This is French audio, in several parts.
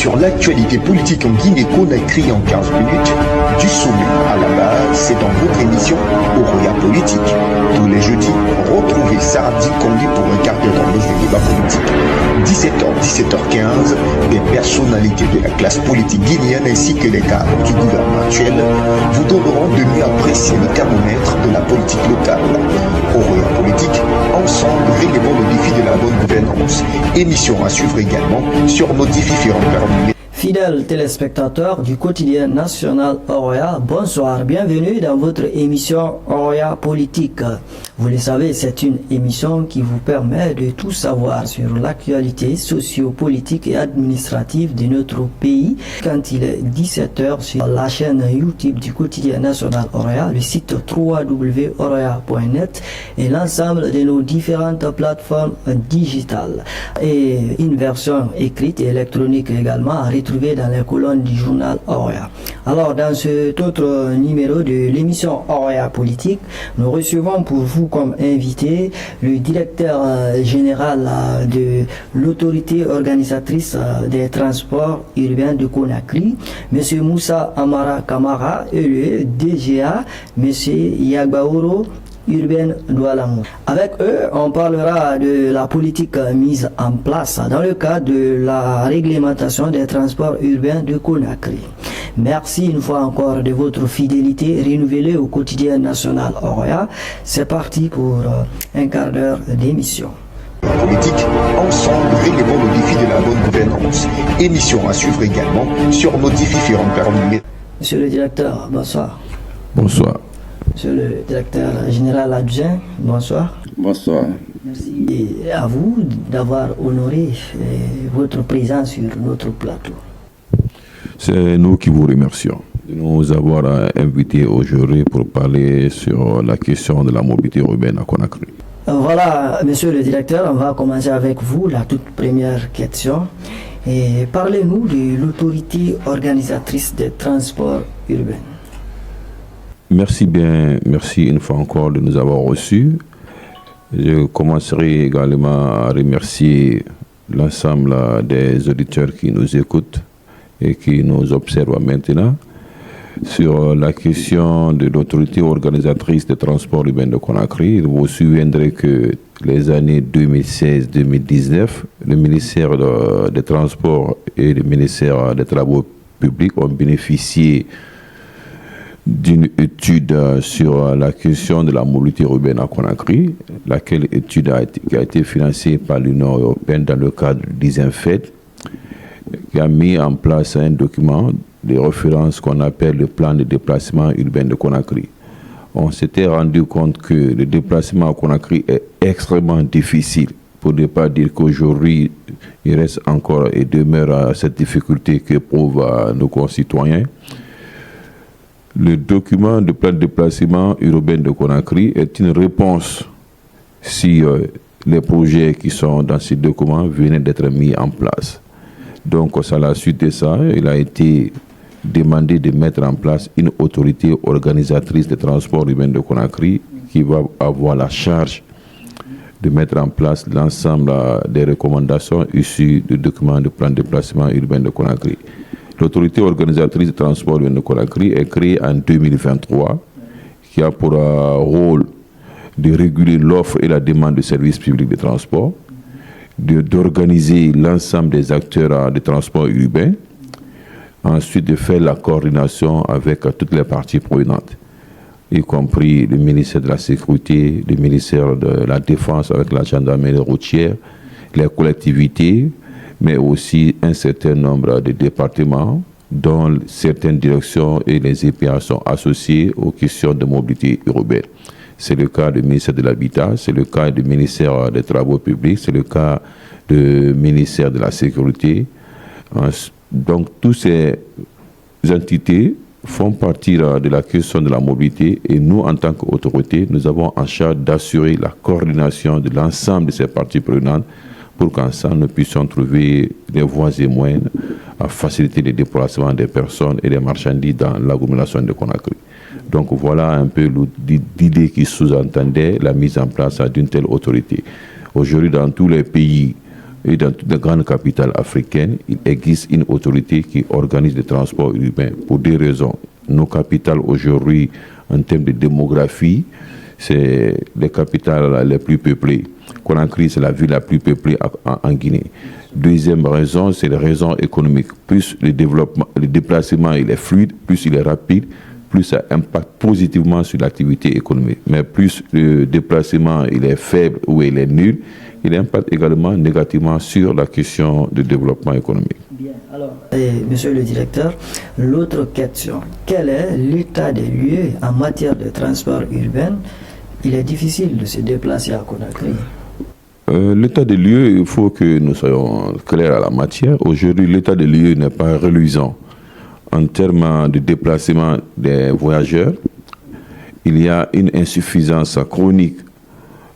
sur l'actualité politique en Guinée-Conakry en 15 minutes, du sommet à la base, c'est dans votre émission Oroya Politique. Tous les jeudis, retrouvez Sardi Kondi pour un quart d'heure dans le débat politique. 17h, 17h15, des personnalités de la classe politique guinéenne ainsi que les cadres du gouvernement actuel vous donneront de mieux apprécier le thermomètre de la politique locale. Oroya Politique, ensemble, réglons le défi de la bonne gouvernance. Émission à suivre également sur nos différents plateformes. Fidèles téléspectateurs du quotidien national Oroya, bonsoir, bienvenue dans votre émission Oroya Politique. Vous le savez, c'est une émission qui vous permet de tout savoir sur l'actualité socio-politique et administrative de notre pays. Quand il est 17h sur la chaîne YouTube du quotidien national Oroya, le site www.oroya.net et l'ensemble de nos différentes plateformes digitales. Et une version écrite et électronique également à retrouver dans les colonnes du journal Oroya. Alors, dans cet autre numéro de l'émission Oroya Politique, nous recevons pour vous comme invité le directeur général de l'autorité organisatrice des transports urbains de Conakry, M. Moussa Amara Kamara, et le DGA, M. Yagbaoro Urbain Doualamou. Avec eux, on parlera de la politique mise en place dans le cadre de la réglementation des transports urbains de Conakry. Merci une fois encore de votre fidélité renouvelée au quotidien national Oroya. C'est parti pour un quart d'heure d'émission. Politique, ensemble, réglons le défi de la bonne gouvernance. Émission à suivre également sur nos différentes plateformes. Monsieur le directeur, bonsoir. Bonsoir. Monsieur le directeur général adjoint, bonsoir. Bonsoir. Merci à vous d'avoir honoré votre présence sur notre plateau. C'est nous qui vous remercions de nous avoir invités aujourd'hui pour parler sur la question de la mobilité urbaine à Conakry. Voilà, monsieur le directeur, on va commencer avec vous, la toute première question. Et parlez-nous de l'autorité organisatrice des transports urbains. Merci une fois encore de nous avoir reçus. Je commencerai également à remercier l'ensemble des auditeurs qui nous écoutent et qui nous observent maintenant sur la question de l'autorité organisatrice des transports urbains de Conakry. Vous vous souviendrez que les années 2016-2019, le ministère des Transports et le ministère des Travaux publics ont bénéficié d'une étude sur la question de la mobilité urbaine à Conakry, laquelle étude qui a été financée par l'Union européenne dans le cadre d'ISINFED, qui a mis en place un document de référence qu'on appelle le plan de déplacement urbain de Conakry. On s'était rendu compte que le déplacement à Conakry est extrêmement difficile, pour ne pas dire qu'aujourd'hui, il reste encore et demeure cette difficulté qu'éprouvent nos concitoyens. Le document de plan de déplacement urbain de Conakry est une réponse si les projets qui sont dans ce document venaient d'être mis en place. Donc, à la suite de ça, il a été demandé de mettre en place une autorité organisatrice des transports urbains de Conakry qui va avoir la charge de mettre en place l'ensemble des recommandations issues du document de plan de déplacement urbain de Conakry. L'autorité organisatrice de transport urbain de Conakry est créée en 2023, qui a pour rôle de réguler l'offre et la demande de services publics de transport, d'organiser l'ensemble des acteurs de transport urbain, ensuite de faire la coordination avec toutes les parties prenantes, y compris le ministère de la Sécurité, le ministère de la Défense avec la gendarmerie routière, les collectivités, mais aussi un certain nombre de départements dont certaines directions et les EPA sont associés aux questions de mobilité urbaine. C'est le cas du ministère de l'Habitat, c'est le cas du ministère des Travaux publics, c'est le cas du ministère de la Sécurité. Donc, toutes ces entités font partie de la question de la mobilité et nous, en tant qu'autorité, nous avons en charge d'assurer la coordination de l'ensemble de ces parties prenantes pour qu'ensemble nous puissions trouver des voies et moyens à faciliter les déplacements des personnes et des marchandises dans l'agglomération de Conakry. Donc voilà un peu l'idée qui sous-entendait la mise en place d'une telle autorité. Aujourd'hui, dans tous les pays Et dans toutes les grandes capitales africaines, il existe une autorité qui organise le transport urbain pour des raisons. Nos capitales aujourd'hui, en termes de démographie, c'est les capitales les plus peuplées. Conakry, c'est la ville la plus peuplée en Guinée. Deuxième raison, c'est les raisons économiques. Plus le déplacement il est fluide, plus il est rapide, plus ça impacte positivement sur l'activité économique. Mais plus le déplacement il est faible ou il est nul, il impacte également négativement sur la question du développement économique. Bien, alors, monsieur le directeur, l'autre question, quel est l'état des lieux en matière de transport urbain? Il est difficile de se déplacer à Conakry. L'état des lieux, il faut que nous soyons clairs à la matière. Aujourd'hui, l'état des lieux n'est pas reluisant. En termes de déplacement des voyageurs, il y a une insuffisance chronique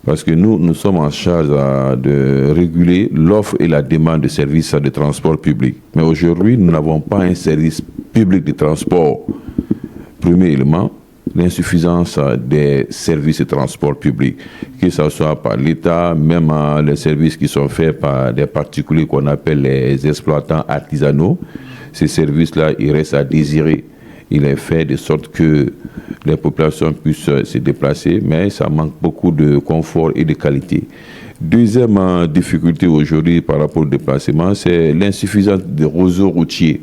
parce que nous sommes en charge de réguler l'offre et la demande de services de transport public. Mais aujourd'hui, nous n'avons pas un service public de transport. Premier élément, l'insuffisance des services de transport public, que ce soit par l'État, même les services qui sont faits par des particuliers qu'on appelle les exploitants artisanaux. Ces services-là, ils restent à désirer. Il est fait de sorte que les populations puissent se déplacer, mais ça manque beaucoup de confort et de qualité. Deuxième difficulté aujourd'hui par rapport au déplacement, c'est l'insuffisance des réseaux routiers.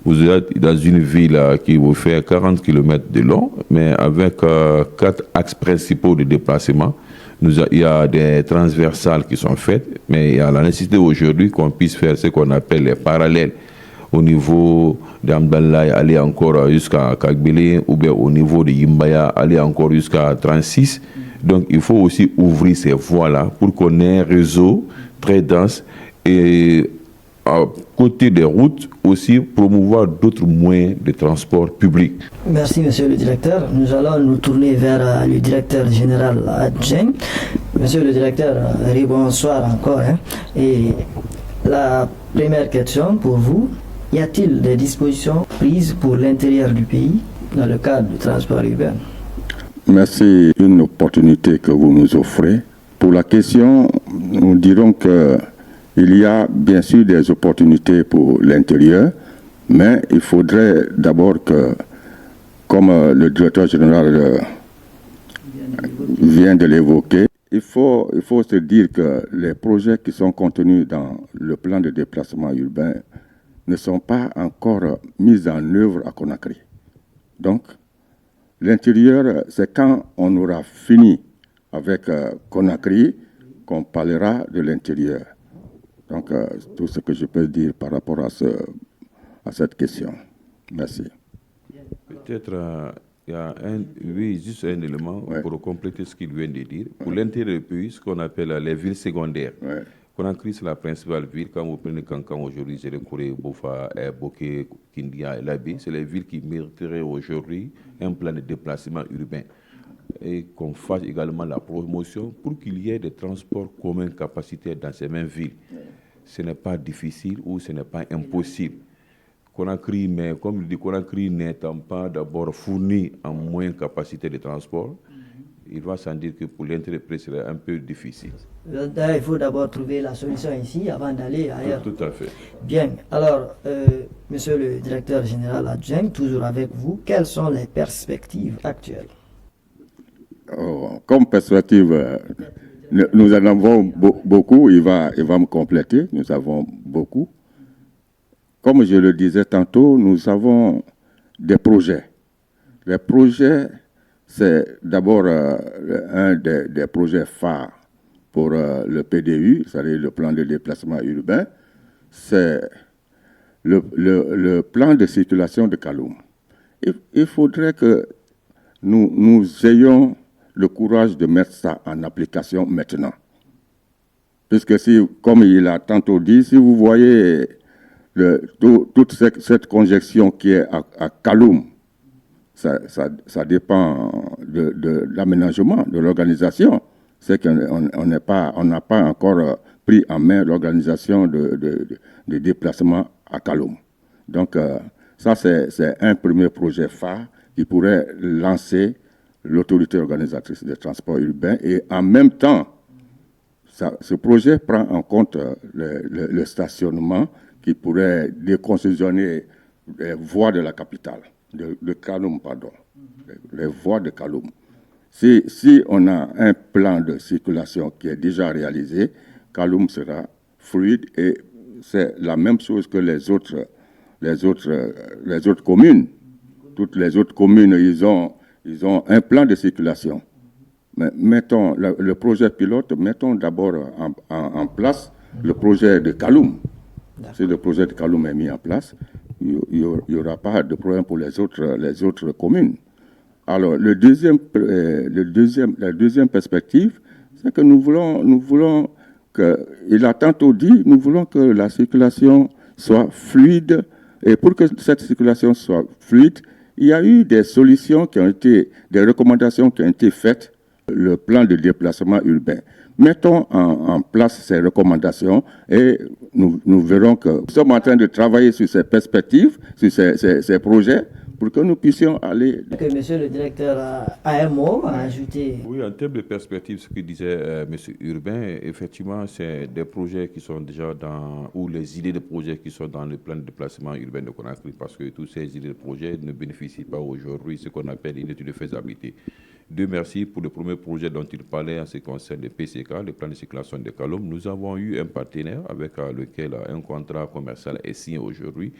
Vous êtes dans une ville qui vous fait 40 km de long, mais avec 4 axes principaux de déplacement. Il y a des transversales qui sont faites, mais il y a la nécessité aujourd'hui qu'on puisse faire ce qu'on appelle les parallèles au niveau d'Amdallah, aller encore jusqu'à Kagbele, ou bien au niveau de Yimbaya, aller encore jusqu'à 36. Donc il faut aussi ouvrir ces voies-là pour qu'on ait un réseau très dense et à côté des routes aussi promouvoir d'autres moyens de transport public. Merci monsieur le directeur. Nous allons nous tourner vers le directeur général adjoint. Monsieur le directeur, bonsoir encore. Et la première question pour vous, y a-t-il des dispositions prises pour l'intérieur du pays dans le cadre du transport urbain? Merci, une opportunité que vous nous offrez. Pour la question, nous dirons que il y a bien sûr des opportunités pour l'intérieur, mais il faudrait d'abord que, comme le directeur général vient de l'évoquer, il faut se dire que les projets qui sont contenus dans le plan de déplacement urbain ne sont pas encore mis en œuvre à Conakry. Donc, l'intérieur, c'est quand on aura fini avec Conakry qu'on parlera de l'intérieur. Donc, tout ce que je peux dire par rapport à cette question. Merci. Peut-être, il y a juste un élément pour compléter ce qu'il vient de dire. Pour l'intérieur du pays, ce qu'on appelle les villes secondaires. Conakry, c'est la principale ville. Quand vous prenez Kankan aujourd'hui, Zérekouré, Bofa, Boké, Kindia et Labi, c'est les villes qui mériteraient aujourd'hui un plan de déplacement urbain. Et qu'on fasse également la promotion pour qu'il y ait des transports communs capacitaires dans ces mêmes villes. Ce n'est pas difficile ou ce n'est pas impossible. Conakry, mais comme je dis, Conakry n'étant pas d'abord fourni en moyens capacité de transport, il va sans dire que pour l'entreprise, c'est un peu difficile. Il faut d'abord trouver la solution ici avant d'aller ailleurs. Tout à fait. Bien. Alors, monsieur le directeur général adjoint, toujours avec vous, quelles sont les perspectives actuelles? Comme perspective, nous en avons beaucoup. Il va me compléter. Nous avons beaucoup. Comme je le disais tantôt, nous avons des projets. Les projets, c'est d'abord un des projets phares pour le PDU, c'est-à-dire le plan de déplacement urbain. C'est le plan de circulation de Kaloum. Il faudrait que nous ayons le courage de mettre ça en application maintenant. Puisque comme il a tantôt dit, si vous voyez toute cette congestion qui est à Kaloum, ça dépend de l'aménagement, de l'organisation. C'est qu'on n'a pas encore pris en main l'organisation de déplacement à Kaloum. Donc, ça, c'est un premier projet phare qui pourrait lancer l'autorité organisatrice des transports urbains et en même temps ce projet prend en compte le stationnement qui pourrait décongestionner les voies de la capitale, de Kaloum, pardon, les voies de Kaloum. Si on a un plan de circulation qui est déjà réalisé, Kaloum sera fluide et c'est la même chose que les autres communes. Toutes les autres communes, ils ont un plan de circulation. Mais mettons le projet pilote, mettons d'abord en place le projet de Kaloum. Si le projet de Kaloum est mis en place, il n'y aura pas de problème pour les autres communes. Alors, la deuxième perspective, c'est que nous voulons que, il a tantôt dit, nous voulons que la circulation soit fluide. Et pour que cette circulation soit fluide, il y a eu des solutions des recommandations qui ont été faites, le plan de déplacement urbain. Mettons en place ces recommandations et nous verrons que nous sommes en train de travailler sur ces perspectives, sur ces projets, pour que nous puissions aller... Monsieur le directeur a un mot à ajouter. Oui, en termes de perspective, ce que disait Monsieur Urbain, effectivement, c'est des projets qui sont déjà ou les idées de projets qui sont dans le plan de déplacement urbain de Conakry, parce que toutes ces idées de projets ne bénéficient pas aujourd'hui ce qu'on appelle une étude de faisabilité. Dieu merci pour le premier projet dont il parlait en ce qui concerne le PCK, le plan de circulation de Kaloum. Nous avons eu un partenaire avec lequel un contrat commercial est signé aujourd'hui.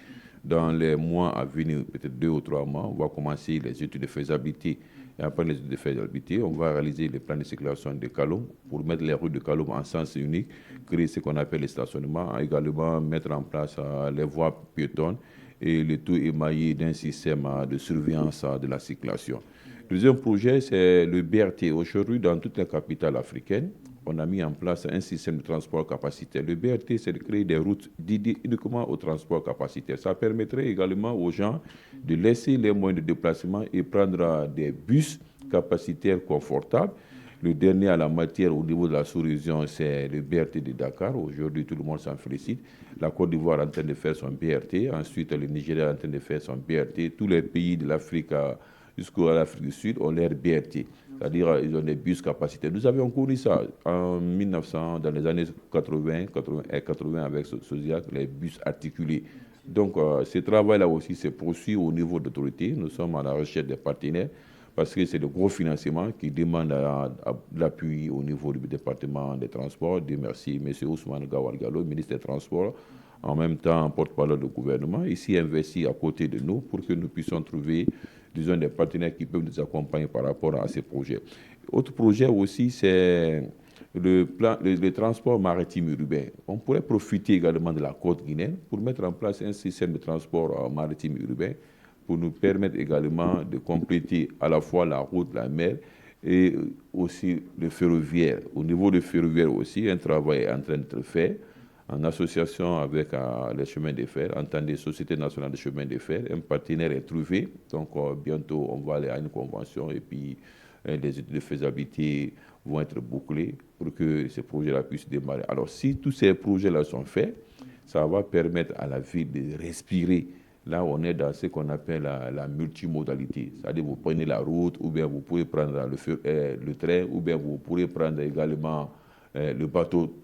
Dans les mois à venir, peut-être 2 ou 3 mois, on va commencer les études de faisabilité. Et après les études de faisabilité, on va réaliser le plan de circulation de Kaloum pour mettre les rues de Kaloum en sens unique, créer ce qu'on appelle les stationnements, également mettre en place les voies piétonnes et le tout émaillé d'un système de surveillance de la circulation. Le deuxième projet, c'est le BRT. Aujourd'hui, dans toutes les capitales africaines, on a mis en place un système de transport capacitaire. Le BRT, c'est de créer des routes dédiées uniquement au transport capacitaire. Ça permettrait également aux gens de laisser les moyens de déplacement et prendre des bus capacitaires confortables. Le dernier à la matière au niveau de la sous-région, c'est le BRT de Dakar. Aujourd'hui, tout le monde s'en félicite. La Côte d'Ivoire est en train de faire son BRT. Ensuite, le Nigeria est en train de faire son BRT. Tous les pays de l'Afrique jusqu'à l'Afrique du Sud ont leur BRT. C'est-à-dire ils ont des bus capacitaires. Nous avions connu ça en 1900, dans les années 80 avec Sosiac, les bus articulés. Donc ce travail-là aussi se poursuit au niveau de l'autorité. Nous sommes à la recherche des partenaires parce que c'est le gros financement qui demande l'appui au niveau du département des transports. Dieu merci, M. Ousmane Gawal Gallo, ministre des Transports, en même temps porte-parole du gouvernement, ici investi à côté de nous pour que nous puissions trouver, disons, des partenaires qui peuvent nous accompagner par rapport à ces projets. Autre projet aussi, c'est le transport maritime urbain. On pourrait profiter également de la côte guinéenne pour mettre en place un système de transport maritime urbain pour nous permettre également de compléter à la fois la route, la mer et aussi le ferroviaire. Au niveau du ferroviaire aussi, un travail est en train d'être fait en association avec les chemins de fer, entendez Société nationale de chemins de fer. Un partenaire est trouvé, donc bientôt on va aller à une convention et puis les études de faisabilité vont être bouclées pour que ces projets-là puissent démarrer. Alors si tous ces projets-là sont faits, ça va permettre à la ville de respirer. Là, on est dans ce qu'on appelle la multimodalité. C'est-à-dire vous prenez la route, ou bien vous pouvez prendre le train, ou bien vous pourrez prendre également le bateau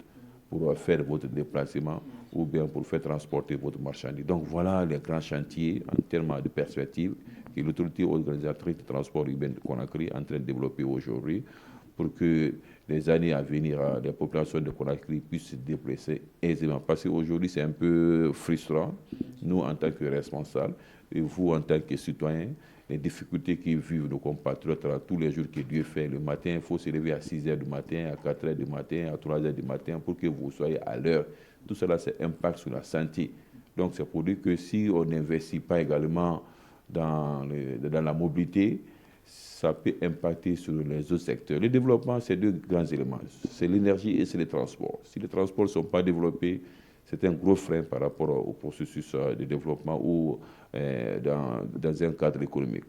pour faire votre déplacement, ou bien pour faire transporter votre marchandise. Donc voilà les grands chantiers en termes de perspective que l'autorité organisatrice de transport urbain de Conakry est en train de développer aujourd'hui pour que les années à venir, les populations de Conakry puissent se déplacer aisément. Parce qu'aujourd'hui, c'est un peu frustrant, nous en tant que responsables, et vous en tant que citoyens, les difficultés que vivent nos compatriotes tous les jours que Dieu fait. Le matin, il faut se lever à 6 h du matin, à 4 h du matin, à 3 h du matin pour que vous soyez à l'heure. Tout cela, c'est impact sur la santé. Donc, c'est pour dire que si on n'investit pas également dans la mobilité, ça peut impacter sur les autres secteurs. Le développement, c'est 2 grands éléments. C'est l'énergie et c'est les transports. Si les transports ne sont pas développés, c'est un gros frein par rapport au processus de développement ou dans un cadre économique.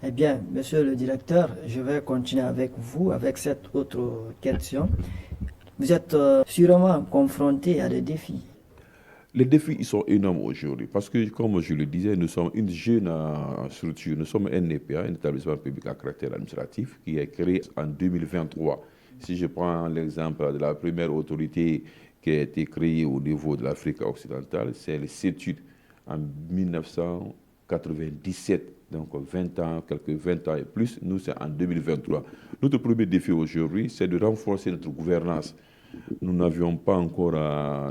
Eh bien, monsieur le directeur, je vais continuer avec vous, avec cette autre question. Vous êtes sûrement confronté à des défis. Les défis, ils sont énormes aujourd'hui parce que, comme je le disais, nous sommes une jeune structure. Nous sommes un EPA, un établissement public à caractère administratif, qui est créé en 2023. Si je prends l'exemple de la première autorité qui a été créée au niveau de l'Afrique occidentale, c'est le CETUD en 1997. Donc 20 ans, quelques 20 ans et plus, nous c'est en 2023. Notre premier défi aujourd'hui, c'est de renforcer notre gouvernance. Nous n'avions pas encore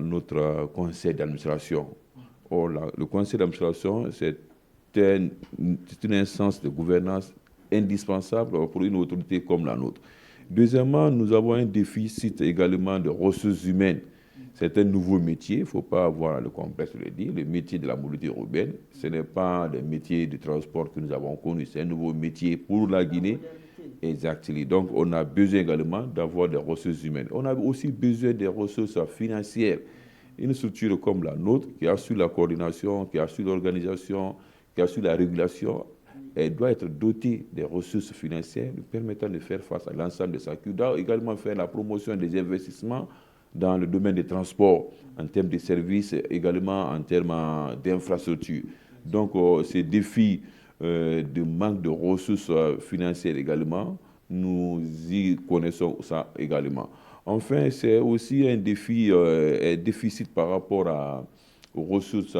notre conseil d'administration. Or, le conseil d'administration, c'est une instance de gouvernance indispensable pour une autorité comme la nôtre. Deuxièmement, nous avons un déficit également de ressources humaines. C'est un nouveau métier, il ne faut pas avoir le complexe de le dire. Le métier de la mobilité urbaine, ce n'est pas le métier du transport que nous avons connu, c'est un nouveau métier pour la Guinée. Exactement. Donc, on a besoin également d'avoir des ressources humaines. On a aussi besoin des ressources financières. Une structure comme la nôtre, qui assure la coordination, qui assure l'organisation, qui assure la régulation, elle doit être dotée des ressources financières lui permettant de faire face à l'ensemble de sa queue. Doit également faire la promotion des investissements dans le domaine des transports, en termes de services, également en termes d'infrastructures. Donc, ces défis de manque de ressources financières également, nous y connaissons ça également. Enfin, c'est aussi un défi, un déficit par rapport aux ressources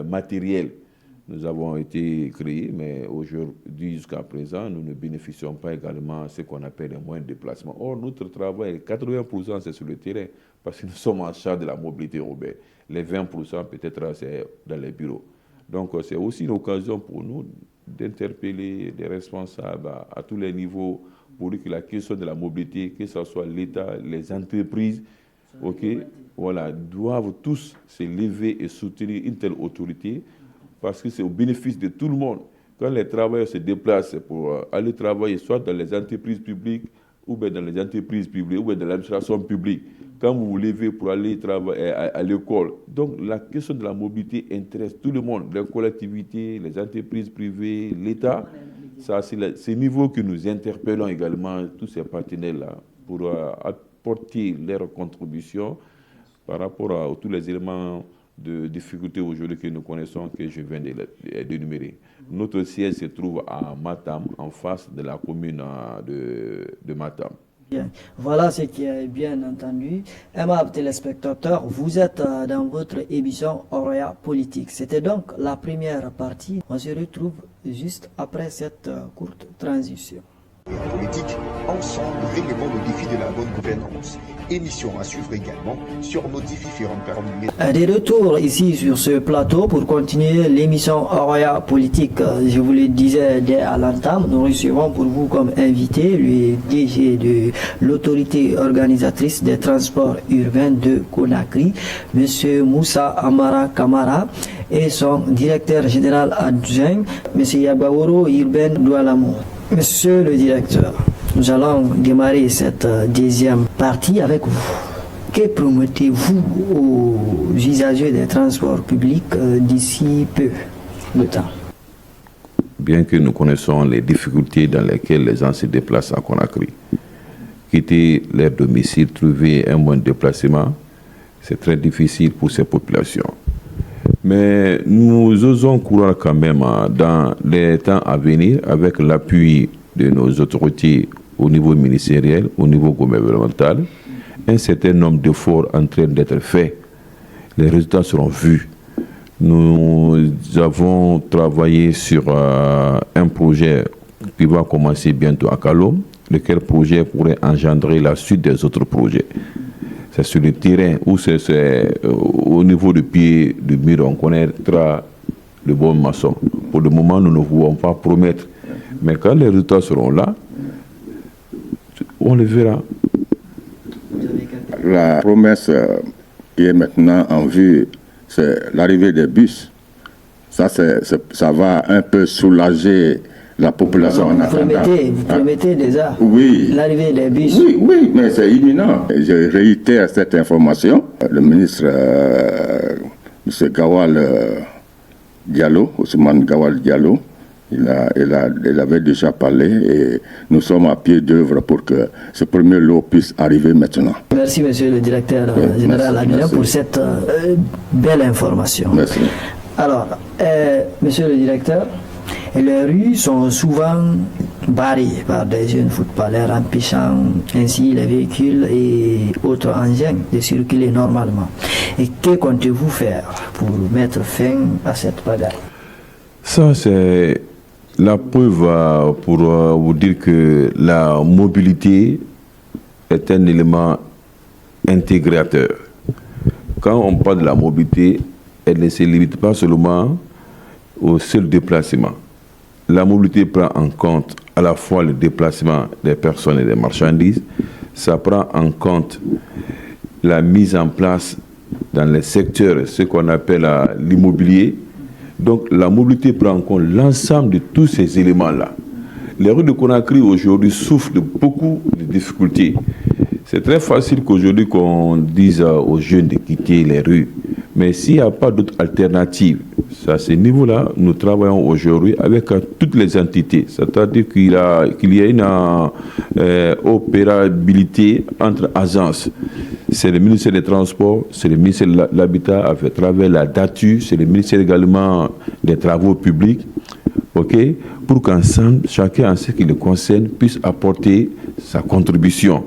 matérielles. Nous avons été créés, mais aujourd'hui, jusqu'à présent, nous ne bénéficions pas également de ce qu'on appelle les moyens de déplacement. Or, notre travail, 80% c'est sur le terrain, parce que nous sommes en charge de la mobilité urbaine. Les 20% peut-être, c'est dans les bureaux. Donc, c'est aussi une occasion pour nous d'interpeller les responsables à tous les niveaux pour que la question de la mobilité, que ce soit l'État, les entreprises, voilà, doivent tous se lever et soutenir une telle autorité parce que c'est au bénéfice de tout le monde. Quand les travailleurs se déplacent pour aller travailler soit dans les entreprises publiques ou bien dans les entreprises publiques ou bien dans l'administration publique, quand vous vous levez pour aller travailler à l'école. Donc la question de la mobilité intéresse tout le monde, les collectivités, les entreprises privées, l'État. Ça, c'est ce niveau que nous interpellons également tous ces partenaires-là pour apporter leur contribution par rapport à tous les éléments de difficultés aujourd'hui que nous connaissons, que je viens d'énumérer. Notre siège se trouve à Matam, en face de la commune de Matam. Bien. Voilà ce qui est bien entendu. Aimables téléspectateurs, vous êtes dans votre émission Oroya Politique. C'était donc la première partie. On se retrouve juste après cette courte transition. Politique, ensemble, réglons le défi de la bonne gouvernance. Émission à suivre également sur nos différentes plateformes. Des retours ici sur ce plateau pour continuer l'émission Oroya Politique. Je vous le disais dès à l'entame, nous recevons pour vous comme invité le DG de l'autorité organisatrice des transports urbains de Conakry, M. Moussa Amara Kamara, et son directeur général adjoint, M. Yabaworo Irben Doualamou. Monsieur le directeur, nous allons démarrer cette deuxième partie avec vous. Que promettez-vous aux usagers des transports publics d'ici peu de temps? Bien que nous connaissons les difficultés dans lesquelles les gens se déplacent à Conakry, quitter leur domicile, trouver un moyen de déplacement, c'est très difficile pour ces populations. Mais nous osons croire quand même dans les temps à venir, avec l'appui de nos autorités au niveau ministériel, au niveau gouvernemental, un certain nombre d'efforts en train d'être faits. Les résultats seront vus. Nous avons travaillé sur un projet qui va commencer bientôt à Kalom, lequel projet pourrait engendrer la suite des autres projets. C'est sur le terrain où c'est au niveau du pied du mur, on connaîtra le bon maçon. Pour le moment, nous ne pouvons pas promettre. Mais quand les résultats seront là, on le verra. La promesse qui est maintenant en vue, c'est l'arrivée des bus. Ça va un peu soulager la population en attendant. Vous promettez déjà l'arrivée des bus? Oui, mais c'est imminent. Je réitère cette information. Le ministre, M. Gawal Diallo, Ousmane Gawal Diallo, il avait déjà parlé et nous sommes à pied d'œuvre pour que ce premier lot puisse arriver maintenant. Merci, monsieur le directeur général adjoint, pour cette belle information. Merci. Alors, monsieur le directeur, les rues sont souvent barrés par des jeunes footballeurs empêchant ainsi les véhicules et autres engins de circuler normalement. Et que comptez-vous faire pour mettre fin à cette bagarre? Ça, c'est la preuve pour vous dire que la mobilité est un élément intégrateur. Quand on parle de la mobilité, elle ne se limite pas seulement au seul déplacement. La mobilité prend en compte à la fois le déplacement des personnes et des marchandises, ça prend en compte la mise en place dans les secteurs, ce qu'on appelle l'immobilier. Donc la mobilité prend en compte l'ensemble de tous ces éléments-là. Les rues de Conakry aujourd'hui souffrent de beaucoup de difficultés. C'est très facile qu'aujourd'hui qu'on dise aux jeunes de quitter les rues. Mais s'il n'y a pas d'autre alternative, c'est à ce niveau-là, nous travaillons aujourd'hui avec toutes les entités. C'est-à-dire qu'il y a une opérabilité entre agences. C'est le ministère des Transports, c'est le ministère de l'Habitat à travers la DATU, c'est le ministère également des Travaux publics, pour qu'ensemble, chacun en ce qui le concerne, puisse apporter sa contribution.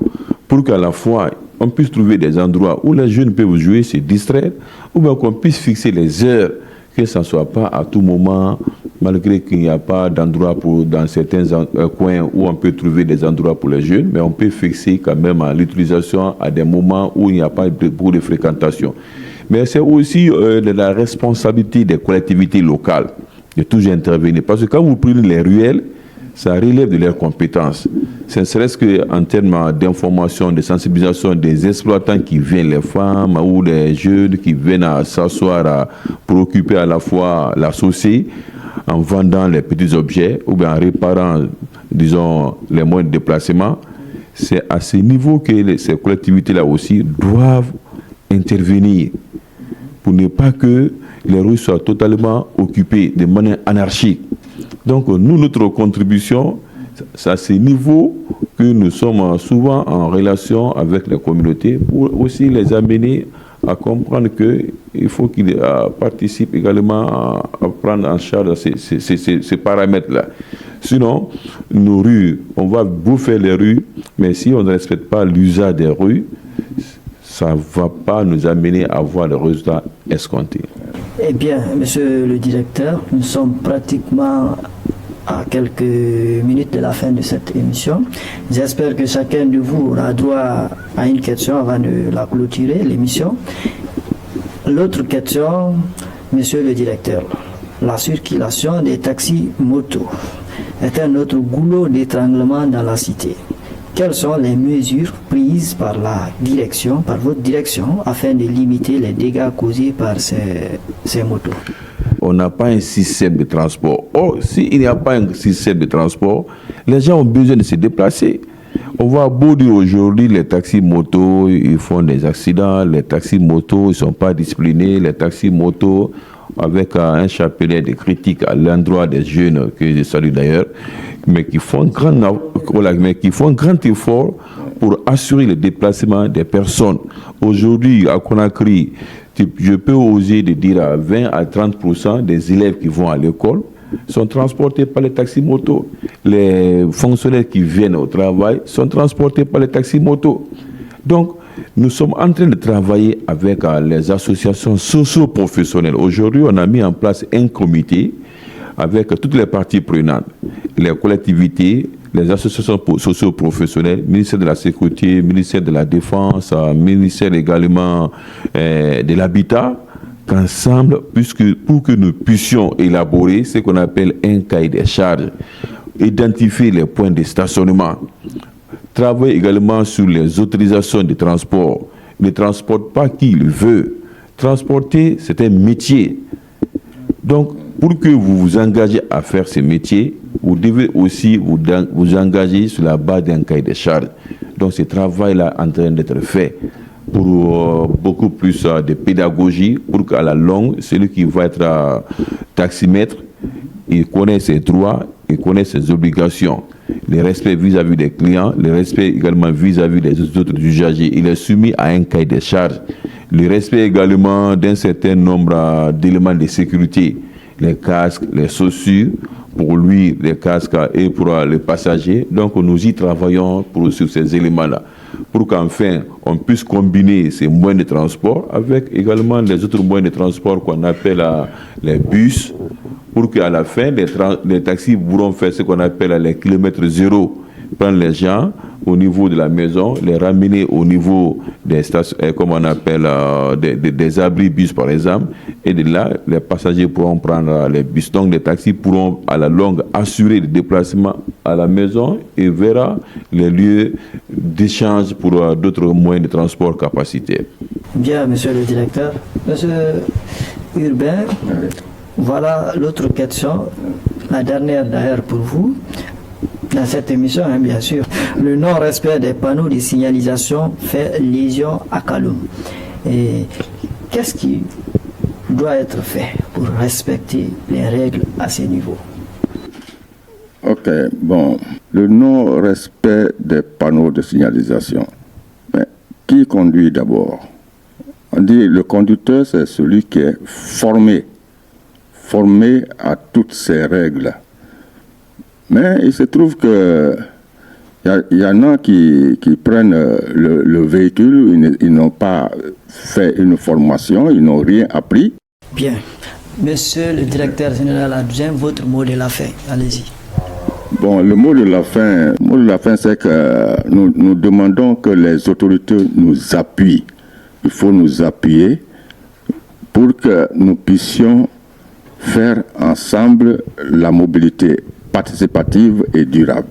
Pour qu'à la fois, on puisse trouver des endroits où les jeunes peuvent jouer, se distraire, ou bien qu'on puisse fixer les heures, que ça ne soit pas à tout moment, malgré qu'il n'y a pas d'endroit dans certains coins où on peut trouver des endroits pour les jeunes, mais on peut fixer quand même l'utilisation à des moments où il n'y a pas beaucoup de fréquentation. Mais c'est aussi de la responsabilité des collectivités locales de toujours intervenir. Parce que quand vous prenez les ruelles, ça relève de leurs compétences. Ce ne serait-ce qu'en termes d'information, de sensibilisation des exploitants qui viennent, les femmes ou les jeunes qui viennent s'asseoir pour occuper à la fois la société en vendant les petits objets ou bien en réparant, disons, les moyens de déplacement. C'est à ce niveau que ces collectivités-là aussi doivent intervenir pour ne pas que les rues soient totalement occupées de manière anarchique. Donc, nous, notre contribution, c'est à ce niveau que nous sommes souvent en relation avec les communautés pour aussi les amener à comprendre qu'il faut qu'ils participent également à prendre en charge ces paramètres-là. Sinon, nos rues, on va bouffer les rues, mais si on ne respecte pas l'usage des rues, ça ne va pas nous amener à avoir le résultat escompté. Eh bien, monsieur le directeur, nous sommes pratiquement à quelques minutes de la fin de cette émission. J'espère que chacun de vous aura droit à une question avant de la clôturer, l'émission. L'autre question, monsieur le directeur, la circulation des taxis motos est un autre goulot d'étranglement dans la cité. Quelles sont les mesures prises par votre direction, afin de limiter les dégâts causés par ces motos? On n'a pas un système de transport. Or, s'il n'y a pas un système de transport, les gens ont besoin de se déplacer. On voit beau dire aujourd'hui, les taxis motos, ils font des accidents, les taxis motos, ils ne sont pas disciplinés, les taxis motos, avec un chapelet de critiques à l'endroit des jeunes, que je salue d'ailleurs, mais qui font un grand effort pour assurer le déplacement des personnes. Aujourd'hui, à Conakry, je peux oser de dire à 20 à 30% des élèves qui vont à l'école sont transportés par les taxis motos. Les fonctionnaires qui viennent au travail sont transportés par les taxis motos. Donc, nous sommes en train de travailler avec les associations socio-professionnelles. Aujourd'hui, on a mis en place un comité avec toutes les parties prenantes, les collectivités, les associations socio-professionnelles, ministère de la Sécurité, ministère de la Défense, ministère également de l'Habitat, qu'ensemble, pour que nous puissions élaborer ce qu'on appelle un cahier des charges, identifier les points de stationnement, travailler également sur les autorisations de transport. Ne transporte pas qui il veut. Transporter, c'est un métier. Donc, pour que vous vous engagez à faire ce métier, vous devez aussi vous engager sur la base d'un cahier de charges. Donc, ce travail-là est en train d'être fait pour beaucoup plus de pédagogie, pour qu'à la longue, celui qui va être taximètre, il connaît ses droits, il connaît ses obligations. Le respect vis-à-vis des clients, le respect également vis-à-vis des autres usagers. Il est soumis à un cahier de charges. Le respect également d'un certain nombre d'éléments de sécurité, les casques, les chaussures, pour lui, les casques et pour les passagers. Donc nous y travaillons sur ces éléments-là, pour qu'enfin on puisse combiner ces moyens de transport avec également les autres moyens de transport qu'on appelle les bus, pour qu'à la fin, les taxis pourront faire ce qu'on appelle les kilomètres zéro, prendre les gens au niveau de la maison, les ramener au niveau des stations, comme on appelle des abris bus par exemple, et de là, les passagers pourront prendre les bus. Donc les taxis pourront à la longue assurer le déplacement à la maison et vers les lieux d'échange pour d'autres moyens de transport capacitaires. Bien, monsieur le directeur. Monsieur Urbain, voilà l'autre question, la dernière d'ailleurs pour vous. Dans cette émission, bien sûr, le non-respect des panneaux de signalisation fait lésion à Kaloum. Et qu'est-ce qui doit être fait pour respecter les règles à ce niveau? Ok, bon, le non-respect des panneaux de signalisation. Mais qui conduit d'abord? On dit le conducteur, c'est celui qui est formé à toutes ces règles. Mais il se trouve que il y en a qui prennent le véhicule, ils n'ont pas fait une formation, ils n'ont rien appris. Bien. Monsieur le directeur général adjoint, votre mot de la fin, allez-y. Bon, le mot de la fin, c'est que nous demandons que les autorités nous appuient. Il faut nous appuyer pour que nous puissions faire ensemble la mobilité participative et durable.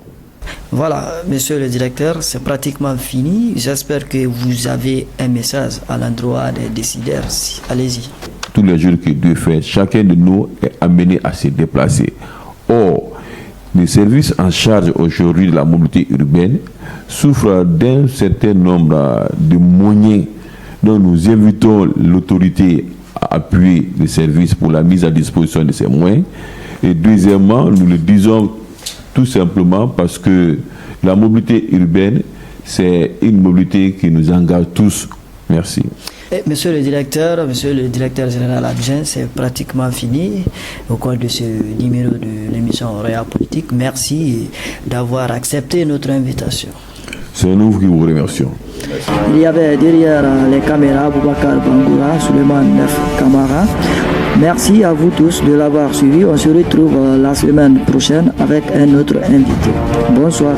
Voilà, monsieur le directeur, c'est pratiquement fini. J'espère que vous avez un message à l'endroit des décideurs. Allez-y. Tous les jours que Dieu fait, chacun de nous est amené à se déplacer. Or, les services en charge aujourd'hui de la mobilité urbaine souffrent d'un certain nombre de moyens. Donc nous invitons l'autorité à appuyer les services pour la mise à disposition de ces moyens. Et deuxièmement, nous le disons tout simplement parce que la mobilité urbaine, c'est une mobilité qui nous engage tous. Merci. Et monsieur le directeur général adjoint, c'est pratiquement fini au cours de ce numéro de l'émission Roya Politique. Merci d'avoir accepté notre invitation. C'est nous qui vous remercions. Il y avait derrière les caméras Boubacar Bangoura, Suleiman Nef Kamara. Merci à vous tous de l'avoir suivi. On se retrouve la semaine prochaine avec un autre invité. Bonsoir.